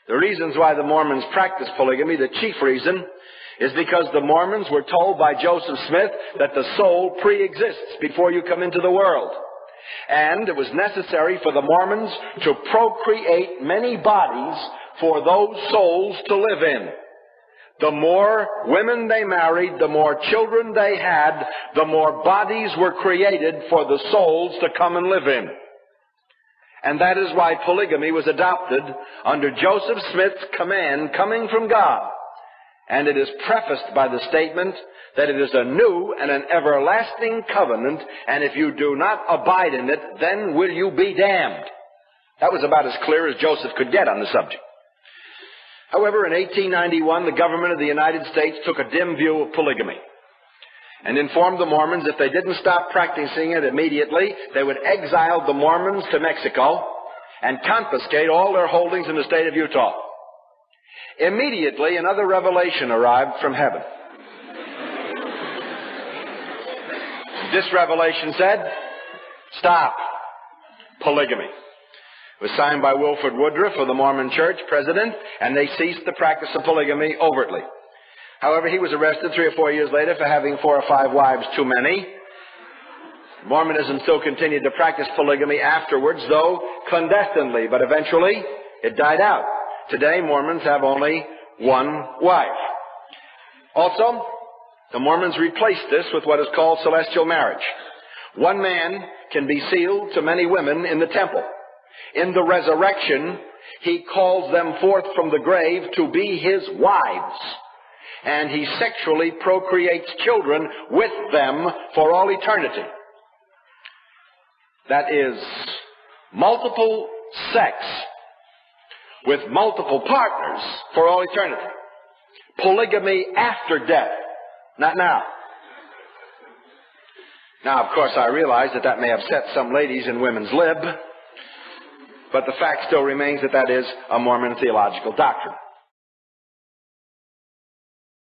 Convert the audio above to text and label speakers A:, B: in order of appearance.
A: The reasons why the Mormons practice polygamy, the chief reason, is because the Mormons were told by Joseph Smith that the soul pre-exists before you come into the world. And it was necessary for the Mormons to procreate many bodies for those souls to live in. The more women they married, the more children they had, the more bodies were created for the souls to come and live in. And that is why polygamy was adopted under Joseph Smith's command coming from God. And it is prefaced by the statement that it is a new and an everlasting covenant, and if you do not abide in it, then will you be damned. That was about as clear as Joseph could get on the subject. However, in 1891, the government of the United States took a dim view of polygamy and informed the Mormons if they didn't stop practicing it immediately, they would exile the Mormons to Mexico and confiscate all their holdings in the state of Utah. Immediately, another revelation arrived from heaven. This revelation said, stop polygamy. It was signed by Wilford Woodruff of the Mormon Church, president, and they ceased the practice of polygamy overtly. However, he was arrested 3 or 4 years later for having 4 or 5 wives too many. Mormonism still continued to practice polygamy afterwards, though clandestinely, but eventually it died out. Today, Mormons have only one wife. Also, the Mormons replaced this with what is called celestial marriage. One man can be sealed to many women in the temple. In the resurrection, he calls them forth from the grave to be his wives, and he sexually procreates children with them for all eternity. That is multiple sex with multiple partners for all eternity. Polygamy after death, not now. Now, of course, I realize that that may upset some ladies in women's lib, but the fact still remains that that is a Mormon theological doctrine.